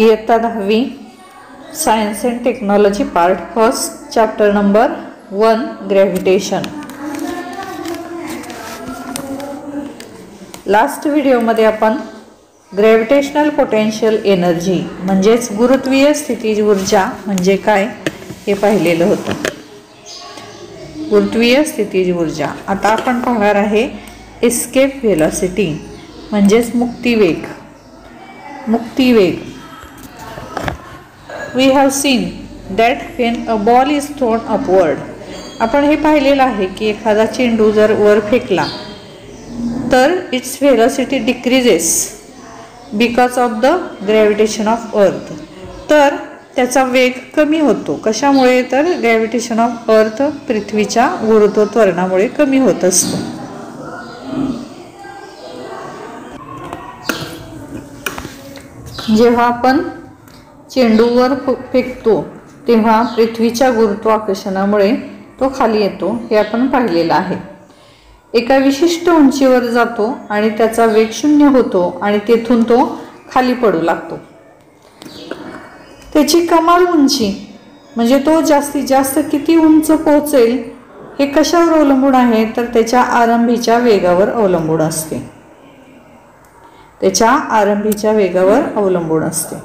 इयत्ता 10वी science and technology part first chapter number 1 gravitation. Last व्हिडिओमध्ये आपण ग्रॅव्हिटेशनल पोटेन्शियल एनर्जी म्हणजेच गुरुत्वीय स्थितीज ऊर्जा म्हणजे काय हे पाहिलेलं होतं। गुरुत्वीय स्थितीज ऊर्जा आता आपण पाहणार आहे एस्केप व्हेलॉसिटी म्हणजेच मुक्तिवेग। We have seen that when a ball is thrown upward, आपण हे पाहिलेलं आहे की एखादा चेंडू जर वर फेकला तर its velocity decreases because of the gravitation of earth, तर त्याचा वेग कमी होतो। कशामुळे? तर ग्रॅव्हिटेशन ऑफ अर्थ पृथ्वीच्या गुरुत्व त्वरणामुळे कमी होत असतो। जेव्हा आपण चेंडूवर फेकतो तेव्हा पृथ्वीच्या गुरुत्वाकर्षणामुळे तो खाली येतो हे आपण पाहिलेलं आहे। एका विशिष्ट उंचीवर जातो आणि त्याचा वेग 0 होतो आणि तेथून तो खाली पडू लागतो। त्याची कमाल उंची म्हणजे तो जास्तीत जास्त किती उंच पोहोचेल हे कशावर अवलंबून आहे? तर त्याच्या आरंभीच्या वेगावर अवलंबून असते। त्याच्या आरंभीच्या वेगावर अवलंबून असते।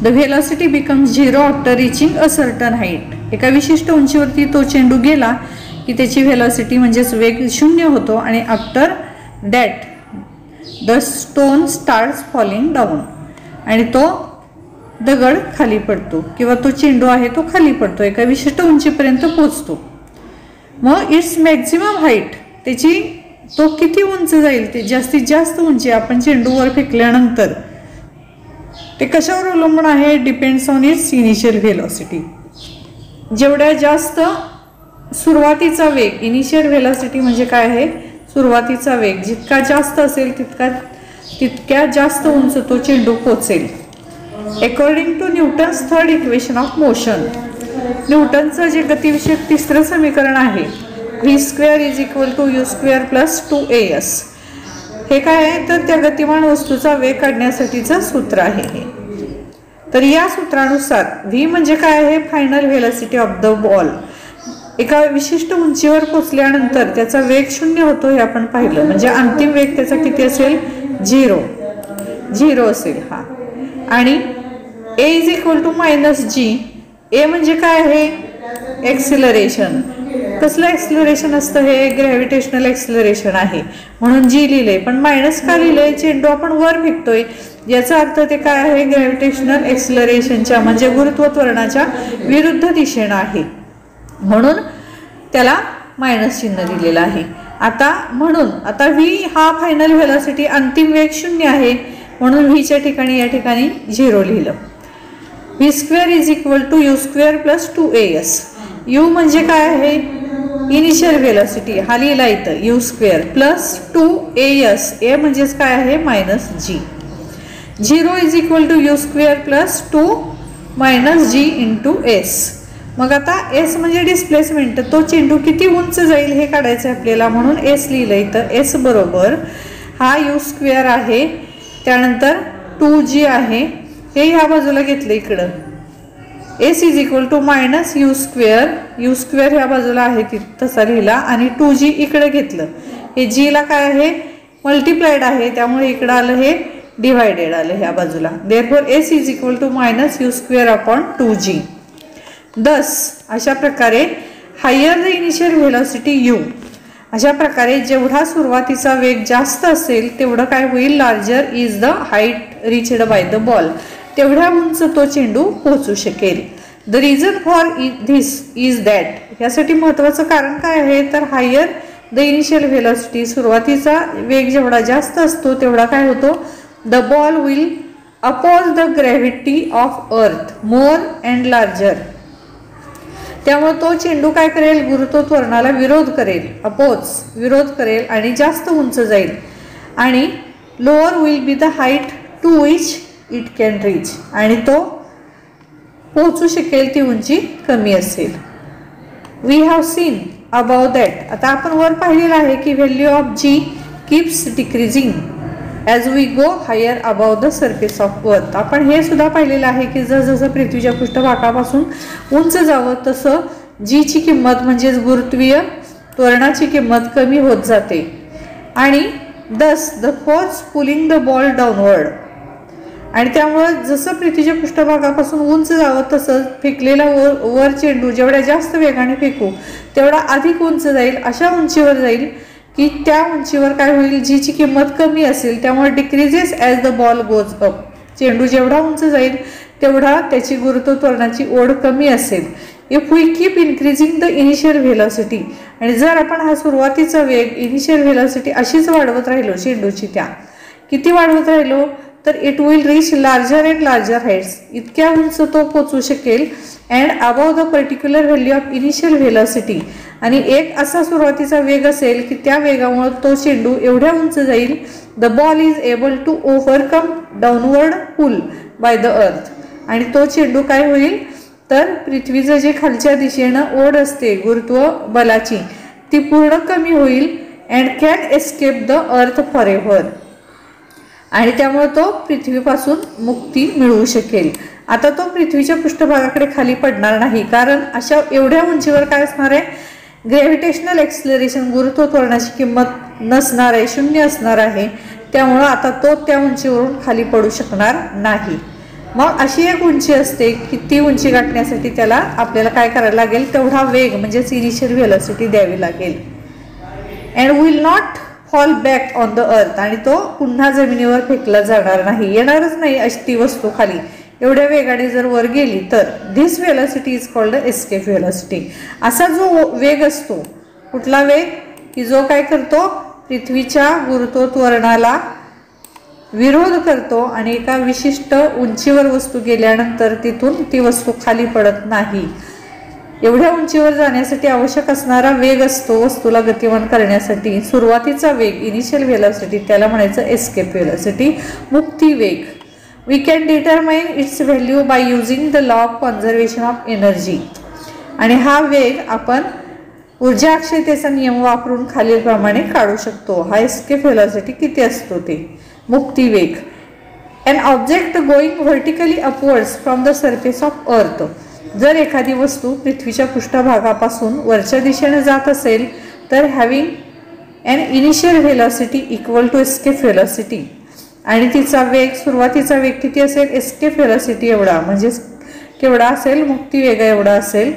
The velocity becomes zero after reaching a certain height. एका विशिष्ट उंचीवरती तो चेंडू गेला की त्याची व्हेलॉसिटी म्हणजेच वेग 0 होतो आणि after that the stone starts falling down, आणि तो दगड खाली पडतो किंवा तो चेंडू आहे तो खाली पडतो, एका विशिष्ट उंचीपर्यंत पोहोचतो। मग इट्स मॅक्झिमम हाईट, त्याची तो किती उंच जाईल ते जास्तीत जास्त उंची आपण चेंडूवर फेकल्यानंतर ते कशावर अवलंबून आहे? Depends on it's initial velocity. जेवढ्या जास्त सुरुवातीचा वेग, इनिशियल व्हेलॉसिटी म्हणजे काय आहे? सुरुवातीचा वेग जितका जास्त असेल तितक्या जास्त उंच तो चेंडू पोहोचेल। According to Newton's third equation of motion, न्यूटनचं जे गतिविषयक तिसरं समीकरण आहे v² = u² + 2as, हे काय आहे? तर त्या गतिमान वस्तूचा वेग काढण्यासाठीचं सूत्र आहे हे। तर या सूत्रानुसार v म्हणजे काय आहे? Final velocity of the ball. एका विशिष्ट उंचीवर पोहोचल्यानंतर त्याचा वेग 0 होतो हे आपण पाहिलं, म्हणजे अंतिम वेग त्याचा किती असेल? 0 असेल हा। आणि a = -g, a म्हणजे काय आहे? एक्सिलरेशन। कसलं एक्सिलरेशन असतं? हे ग्रॅव्हिटेशनल एक्सिलरेशन आहे म्हणून g लिहिलंय, पण मायनस का लिहिलंय? चेंडू आपण वर फेकतोय याचा अर्थ ते काय आहे? ग्रॅव्हिटेशनल एक्सिलरेशनच्या म्हणजे गुरुत्व त्वरणाच्या विरुद्ध दिशेने आहे म्हणून त्याला मायनस चिन्ह दिलेलं आहे। आता v हा फायनल व्हेलॉसिटी, अंतिम वेग 0 आहे म्हणून v च्या ठिकाणी या ठिकाणी 0 लिहिलं। v² = u² + 2as, u म्हणजे काय आहे? इनिशियल व्हेलॉसिटी, हा लिहिला इथं u² + 2as, a म्हणजेच काय आहे? -g। 0 = u² + 2 - g × s। मग आता s म्हणजे डिस्प्लेसमेंट, तो चेंडू किती उंच जाईल हे काढायचं आपल्याला म्हणून s लिहिलं इथं। s बरोबर हा u² आहे, त्यानंतर 2g आहे, हे ह्या बाजूला घेतलं इकडं। s = -u², ह्या बाजूला आहे तसा लिहिला आणि 2g इकडे घेतलं। हे g ला काय आहे? मल्टिप्लाइड आहे त्यामुळे इकडं आलं हे डिवायडेड आलं ह्या बाजूला। Therefore s = -u²/2g। Thus, अशा प्रकारे higher the initial velocity u, अशा प्रकारे जेवढा सुरुवातीचा वेग जास्त असेल तेवढं काय होईल? Larger is the height reached by the ball, तेवढ्या उंच तो चेंडू पोहोचू शकेल। The reason for this is that, यासाठी महत्त्वाचं कारण काय आहे? तर हायर द इनिशियल व्हेलॉसिटी, सुरुवातीचा वेग जेवढा जास्त असतो तेवढा काय होतो? The ball will oppose the gravity of earth more and larger, त्यामुळे तो चेंडू काय करेल? गुरुत्व त्वरणाला विरोध करेल आणि जास्त उंच जाईल। आणि lower will be the height to which it can reach, आणि तो पोहोचू शकेल ती उंची कमी असेल. We have seen above that. आता आपण वर पाहिलेलं आहे की value of g keeps decreasing as we go higher above the surface of earth. आपण हे सुद्धा पाहिलेलं आहे की जसं पृथ्वीच्या पृष्ठभागापासून उंच जावं तसं जीची किंमत म्हणजेच गुरुत्वीय त्वरणाची किंमत कमी होत जाते, आणि दस the force pulling the ball downward. आणि त्यामुळं जसं पृथ्वीच्या पृष्ठभागापासून उंच जावं तसं फेकलेला वर चेंडू जेवढ्या जास्त वेगाने फेकू तेवढा अधिक उंच जाईल, अशा उंचीवर जाईल की त्या उंचीवर काय होईल, जीची किंमत कमी असेल, त्यामुळे decreases as the ball goes up. चेंडू जेवढा उंच जाईल तेवढा त्याची गुरुत्व त्वरणाची ओढ कमी असेल. If we keep increasing the initial velocity, आणि जर आपण हा सुरुवातीचा वेग इनिशियल व्हेलॉसिटी अशीच वाढवत राहिलो, चेंडूची त्या किती वाढवत राहिलो तर it will reach larger and larger heights. इतक्या उंच तो पोचू शकेल and above the particular value of initial velocity. आणि एक असा सुरुवातीचा वेग असेल की त्या वेगामुळे तो चेंडू एवढ्या उंच जाईल, the ball is able to overcome downward pull by the earth. आणि तो चेंडू काय होईल तर पृथ्वीचं जे खालच्या दिशेनं ओढ असते गुरुत्व बलाची ती पूर्ण कमी होईल and can escape the earth for ever. आणि त्यामुळे तो पृथ्वीपासून मुक्ती मिळवू शकेल. आता तो पृथ्वीच्या पृष्ठभागाकडे खाली पडणार नाही, कारण अशा एवढ्या उंचीवर काय असणार आहे, ग्रॅव्हिटेशनल एक्सलरेशन गुरुत्व त्वरणाची किंमत नसणार आहे, शून्य असणार आहे. त्यामुळं आता तो त्या उंचीवरून खाली पडू शकणार नाही. मग अशी एक उंची असते की ती उंची गाठण्यासाठी त्याला आपल्याला काय करायला लागेल, तेवढा वेग म्हणजेच इनिशियल व्हेलॉसिटी द्यावी लागेल. And will not fall back on the earth. आणि तो पुन्हा जमिनीवर फेकला जाणार नाही, येणारच नाही अशी ती वस्तू खाली एवढ्या वेगाने जर वर गेली तर. This velocity is called escape velocity. असा जो वेग असतो, कुठला वेग की जो काय करतो, पृथ्वीच्या गुरुत्व त्वरणाला विरोध करतो आणि एका विशिष्ट उंचीवर वस्तू गेल्यानंतर तिथून ती वस्तू खाली पडत नाही. एवढ्या उंचीवर जाण्यासाठी आवश्यक असणारा वेग असतो वस्तूला गतिमान करण्यासाठी, सुरुवातीचा वेग इनिशियल व्हेलॉसिटी, त्याला म्हणायचं एस्केप व्हेलॉसिटी, मुक्ती वेग. We can determine its value by using the law of conservation of energy. आणि हा वेग आपण ऊर्जा अक्षयतेचा नियम वापरून खालीलप्रमाणे काढू शकतो. हा एस्केप व्हेलॉसिटी किती असतो ते, मुक्ती वेग. An object going vertically upwards from the surface of earth. जर एखादी वस्तू पृथ्वीच्या पृष्ठभागापासून वरच्या दिशेने जात असेल तर having an initial velocity equal to escape velocity, आणि तिचा वेग सुरुवातीचा वेग किती असेल, एस्केप व्हेलॉसिटी एवढा, म्हणजेच केवढा असेल, मुक्ती वेग एवढा असेल,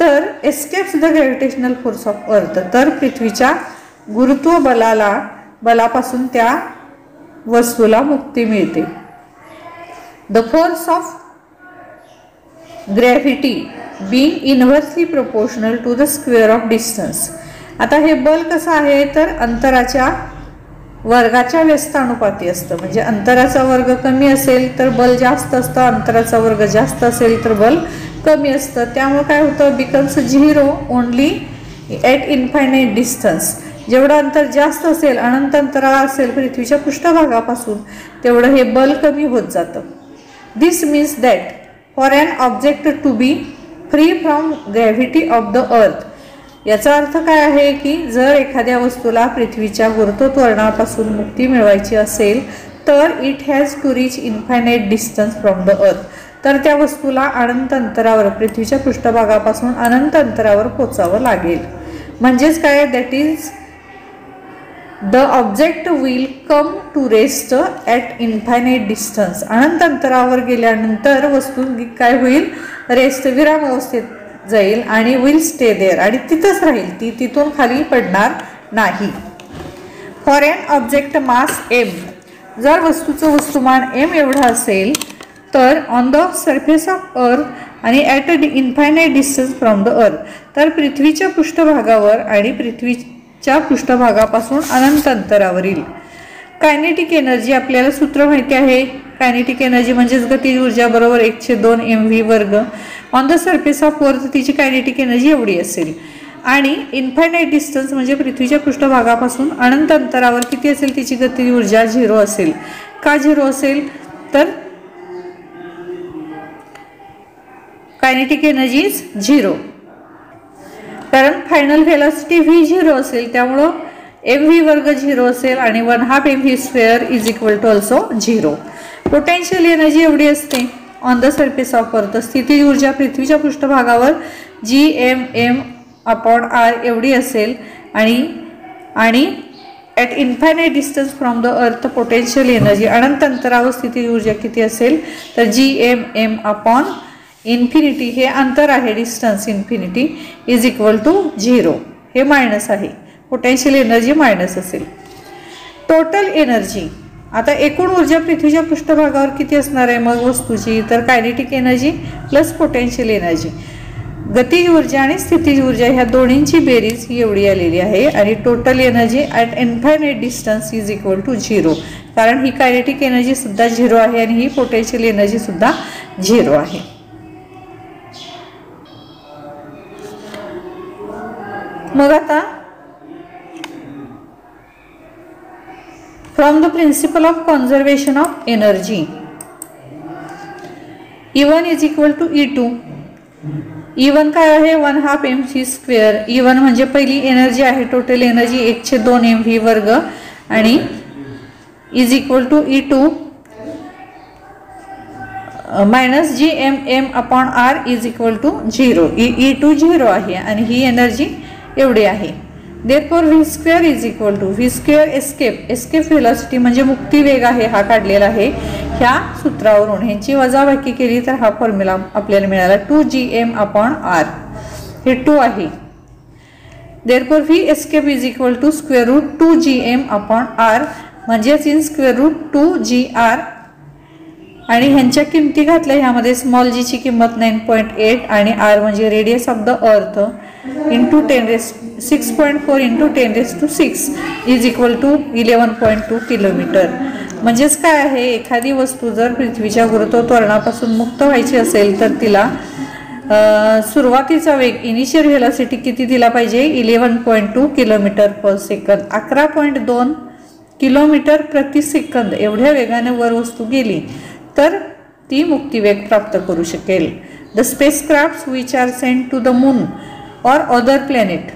तर escapes the gravitational force of earth. तर पृथ्वीच्या गुरुत्व बलापासून त्या वस्तूला मुक्ती मिळते. The force of gravity being inversely proportional to the square of distance. आता हे बल कसं आहे तर अंतराच्या वर्गाच्या व्यस्तानुपाती असतं. म्हणजे अंतराचा वर्ग कमी असेल तर बल जास्त असतं, अंतराचा वर्ग जास्त असेल तर बल कमी असतं. त्यामुळे काय होतं, becomes zero only at infinite distance. जेवढं अंतर जास्त असेल, अनंत अंतराळ असेल पृथ्वीच्या पृष्ठभागापासून, तेवढं हे बल कमी होत जातं. This means that for an object to be free from gravity of the earth. याचा अर्थ काय आहे की जर एखाद्या वस्तूला पृथ्वीच्या गुरुत्व त्वरणापासून मुक्ती मिळवायची असेल तर it has to reach infinite distance from the earth. तर त्या वस्तूला अनंत अंतरावर, पृथ्वीच्या पृष्ठभागापासून अनंत अंतरावर पोचावं लागेल. म्हणजेच काय, that is the object will come to rest at infinite distance. अनंत अंतरावर गेल्यानंतर वस्तू काय होईल, रेस्ट, विराम अवस्थेत जाईल आणि विल स्टे देअर, आणि तिथंच राहील, ती तिथून खाली पडणार नाही. For an object mass m. जर वस्तूचं वस्तुमान एम एवढं असेल तर ऑन द सरफेस ऑफ अर्थ आणि at a infinite distance from the earth. तर पृथ्वीच्या पृष्ठभागावर आणि पृथ्वीच्या पृष्ठभागापासून अनंत अंतरावरील कायनेटिक एनर्जी, आपल्याला सूत्र माहिती आहे. कायनेटिक एनर्जी म्हणजेच गतिज ऊर्जा बरोबर 1/2 mv वर्ग. ऑन द सरफेस ऑफ अर्थ तिची कायनेटिक एनर्जी एवढी असेल. आणि इन्फायनाईट डिस्टन्स म्हणजे पृथ्वीच्या पृष्ठभागापासून अनंत अंतरावर किती असेल तिची गतिज ऊर्जा, 0 असेल. का 0 असेल तर कायनेटिक एनर्जी इज 0, कारण फायनल व्हेलॉसिटी v 0 असेल, त्यामुळं mv वर्ग 0 असेल आणि 1/2 mv square is equal to also 0. Potential energy एवढी असते ऑन द सरफेस ऑफ अर्थ. स्थितीज ऊर्जा पृथ्वीच्या पृष्ठभागावर Gm/r एवढी असेल आणि at infinite distance from the earth potential energy, अनंत अंतरावर स्थितीज ऊर्जा किती असेल तर Gm/∞ हे अंतर आहे, distance infinity is equal to 0. हे मायनस आहे, पोटेन्शियल एनर्जी मायनस असेल. टोटल एनर्जी, आता एकूण ऊर्जा पृथ्वीच्या पृष्ठभागावर किती असणार आहे मग वस्तूची, तर kinetic energy plus potential energy, गतिज ऊर्जा आणि स्थितीज ऊर्जा ह्या दोन्हींची बेरीज ही एवढी आलेली आहे. आणि total energy at infinite distance is equal to 0, कारण ही कायनेटिक एनर्जी सुद्धा 0 आहे आणि ही पोटेन्शियल एनर्जी सुद्धा 0 आहे. मग आता from the principle of conservation of energy, E1 is equal to E2. E1 काय आहे 1/2 mc स्क्वेअर. E1 म्हणजे पहिली एनर्जी आहे, टोटल एनर्जी 1/2 mv वर्ग आणि is equal to E2 minus Gm/r is equal to 0. E2 0 आहे आणि ही एनर्जी एवढी आहे. Therefore v square is equal to v square escape velocity म्हणजे मुक्ती वेग आहे, हा काढलेला आहे ह्या सूत्रावरून. ह्यांची वजाबाकी केली तर हा फॉर्म्युला आपल्याला मिळाला 2Gm/r, हे 2 आहे. Therefore v escape is equal to square root 2Gm/r म्हणजेच इन स्क्वेअर रूट 2gr. आणि ह्यांच्या किमती घातल्या ह्यामध्ये, स्मॉल जी ची किंमत 9.8 आणि r म्हणजे radius of the earth into 6.4 into 10⁶ is equal to 11.2 kilometre. म्हणजेच काय आहे, एखादी वस्तू जर पृथ्वीच्या गुरुत्वाकर्षणापासून मुक्त व्हायची असेल तर तिला सुरुवातीचा वेग इनिशियल व्हेलॉसिटी किती दिला पाहिजे 11.2 किलोमीटर पर सेकंद. 11.2 किलोमीटर प्रति सेकंद एवढ्या वेगाने वर वस्तू गेली तर ती मुक्तिवेग प्राप्त करू शकेल. The spacecrafts which are sent to the moon or other planet,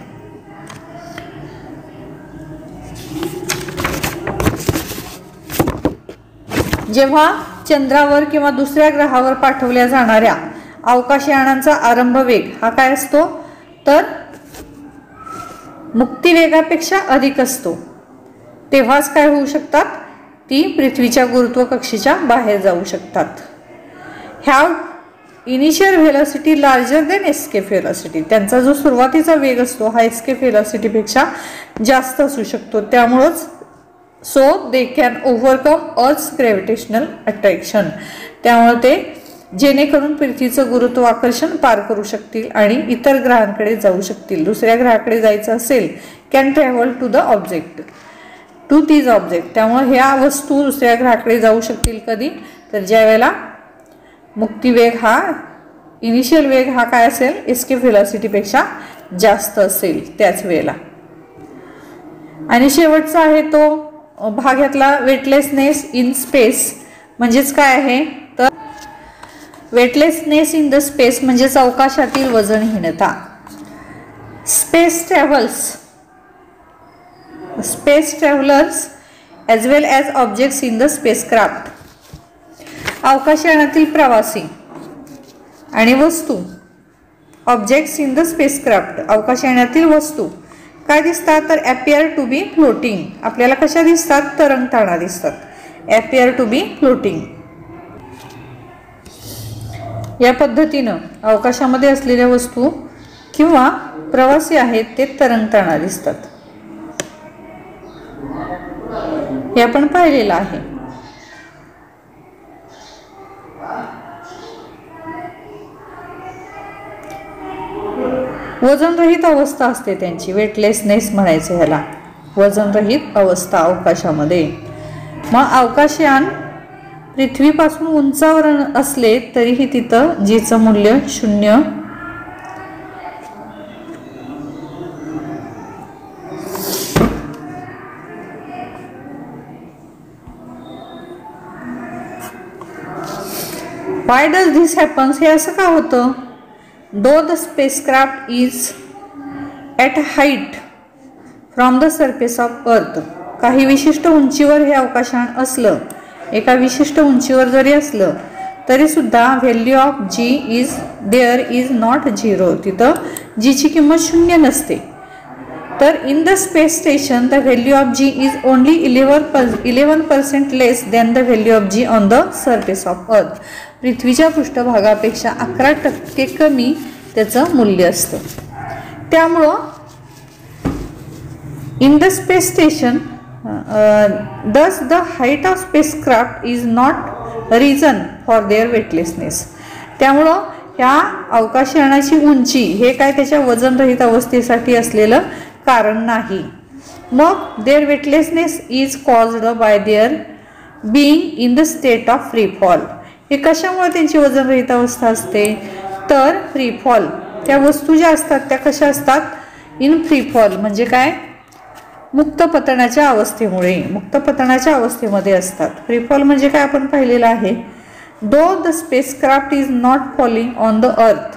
जेव्हा चंद्रावर किंवा दुसऱ्या ग्रहावर पाठवल्या जाणाऱ्या अवकाशयानांचा आरंभ वेग हा काय असतो तर मुक्तिवेगापेक्षा अधिक असतो, तेव्हाच काय होऊ शकतात, ती पृथ्वीच्या गुरुत्वाकर्षणाच्या बाहेर जाऊ शकतात. Have initial velocity larger than escape velocity, त्यांचा जो सुरुवातीचा वेग असतो हा एस्केप व्हेलॉसिटीपेक्षा जास्त असू शकतो. त्यामुळेच सो दे कॅन ओव्हरकम अर्थ ग्रॅव्हिटेशनल अट्रॅक्शन, त्यामुळे ते जेणेकरून पृथ्वीचं गुरुत्वाकर्षण पार करू शकतील आणि इतर ग्रहांकडे जाऊ शकतील. दुसऱ्या ग्रहाकडे जायचं असेल can travel to the object to these object. त्यामुळे ह्या वस्तू दुसऱ्या ग्रहाकडे जाऊ शकतील कधी तर ज्या वेळेला मुक्तिवेग हा इनिशियल वेग हा काय असेल एस्केप व्हेलॉसिटीपेक्षा जास्त असेल त्याच वेळेला. आणि शेवटचा आहे तो भाग यातला वेटलेसनेस इन स्पेस. म्हणजेच काय आहे तर वेटलेसनेस इन द स्पेस म्हणजेच अवकाशातील वजनहीनता. Space travellers as well as objects in the spacecraft. अवकाशयानातील प्रवासी आणि वस्तू ऑब्जेक्ट्स इन द स्पेसक्राफ्ट, अवकाशयानातील वस्तू काय दिसतात तर ॲपियर टू बी फ्लोटिंग. आपल्याला कशा दिसतात तरंगताना दिसतात, ॲपियर टू बी फ्लोटिंग. या पद्धतीनं अवकाशामध्ये असलेल्या वस्तू किंवा प्रवासी आहेत ते तरंगताना दिसतात, हे आपण पाहिलेलं आहे. वजनरहित अवस्था असते त्यांची, वेटलेसनेस म्हणायचं ह्याला, वजनरहित अवस्था अवकाशामध्ये. मग अवकाशयान पृथ्वीपासून उंचावर असले तरीही तिथं जीचं मूल्य 0. Why does this happens? हे असं का होतं though the spacecraft is at height from the surface of earth, काही विशिष्ट उंचीवर हे अवकाशयान असलं, एका विशिष्ट उंचीवर जरी असलं तरी सुद्धा value of g is there is not zero, तिथं जीची किंमत शून्य नसते. तर in the space station the value of g is only 11% less than the value of g on the surface of earth. पृथ्वीच्या पृष्ठभागापेक्षा 11% कमी त्याचं मूल्य असतं. त्यामुळं in the space station thus the height of spacecraft is not reason for their weightlessness. त्यामुळं ह्या अवकाशयानाची उंची हे काय त्याच्या वजनरहित अवस्थेसाठी असलेलं कारण नाही. मग their weightlessness is caused by their being in the state of free fall. हे कशामुळे त्यांची वजनरहित अवस्था असते तर फ्री फॉल, त्या वस्तू ज्या असतात त्या कशा असतात इन फ्री फॉल म्हणजे काय मुक्त पतनाच्या अवस्थेमुळे, मुक्त पतनाच्या अवस्थेमध्ये असतात. फ्री फॉल म्हणजे काय आपण पाहिलेलं आहे. Though the spacecraft is not falling on the earth,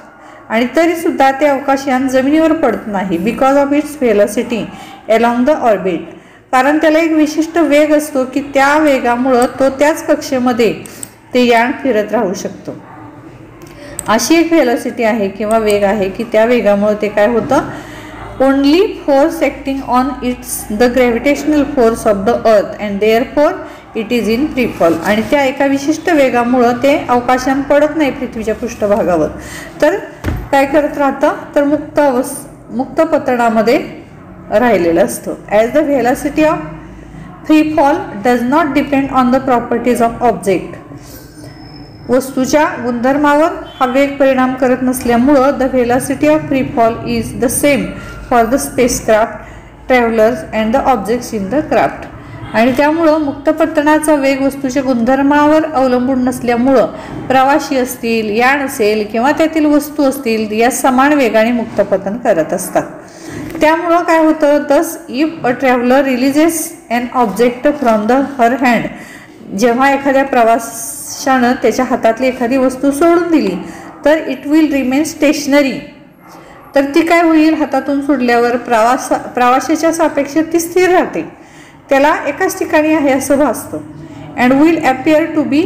आणि तरी सुद्धा ते अवकाशयान जमिनीवर पडत नाही because of its velocity along the orbit, कारण त्याला एक विशिष्ट वेग असतो की त्या वेगामुळं तो त्याच कक्षेमध्ये ते यान फिरत राहू शकतो. अशी एक व्हेलॉसिटी आहे किंवा वेग आहे की त्या वेगामुळे ते काय होतं only force acting on its the gravitational force of the earth and therefore it is in free fall. आणि त्या एका विशिष्ट वेगामुळे ते अवकाशान पडत नाही पृथ्वीच्या पृष्ठभागावर, तर काय करत राहतं तर मुक्त पतनामध्ये राहिलेलं असतं. As the velocity of free fall does not depend on the properties of object, वस्तूच्या गुणधर्मावर हा वेग परिणाम करत नसल्यामुळं the velocity of free fall is the same for the spacecraft, travellers and the objects in the craft. आणि त्यामुळं मुक्तपतनाचा वेग वस्तूच्या गुणधर्मावर अवलंबून नसल्यामुळं प्रवासी असतील, यान असेल किंवा त्यातील वस्तू असतील या समान वेगाने मुक्तपतन करत असतात. त्यामुळं काय होतं thus if a traveller releases an object from the her hand, जेव्हा एखाद्या प्रवाशानं त्याच्या हातातली एखादी वस्तू सोडून दिली तर इट विल रिमेन स्टेशनरी, तर ती काय होईल हातातून सोडल्यावर प्रवाशाच्या सापेक्ष ती स्थिर राहते, त्याला एकाच ठिकाणी आहे असं भासतं. And will appear to be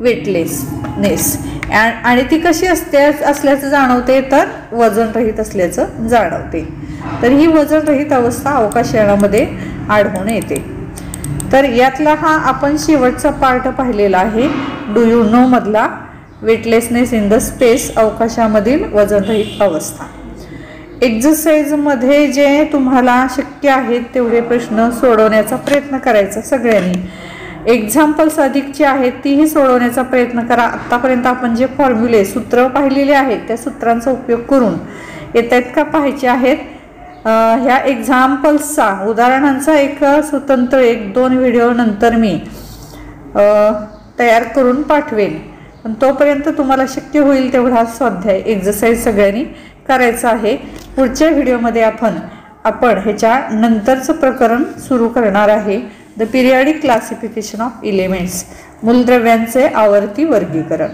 weightlessness, आणि ती कशी असल्याचं जाणवते तर वजनरहित असल्याचं जाणवते. तर ही वजनरहित अवस्था अवकाशयानामध्ये आढळून येते. तर यातला हा आपण शेवटचा पार्ट पाहिलेला आहे डू यू नो मधला वेटलेसनेस इन द स्पेस, अवकाशामधील वजनरहित अवस्था. एक्झरसाइजमध्ये जे तुम्हाला शक्य आहेत तेवढे प्रश्न सोडवण्याचा प्रयत्न करायचा सगळ्यांनी. एक्झाम्पल्स अधिकचे आहेत तीही सोडवण्याचा प्रयत्न करा. आत्तापर्यंत आपण जे फॉर्म्युले सूत्र पाहिलेले आहेत त्या सूत्रांचा उपयोग करून येत आहेत का पाहायचे आहेत. ह्या एक्झाम्पल्सचा उदाहरणांचा एक स्वतंत्र 1-2 व्हिडिओ नंतर मी तयार करून पाठवेन, पण तोपर्यंत तुम्हाला शक्य होईल तेवढा स्वाध्याय एक्झरसाइज सगळ्यांनी करायचं आहे. पुढच्या व्हिडिओमध्ये आपण ह्याच्या नंतरचं प्रकरण सुरू करणार आहे the periodic classification of elements, मूलद्रव्यांचे आवर्ती वर्गीकरण.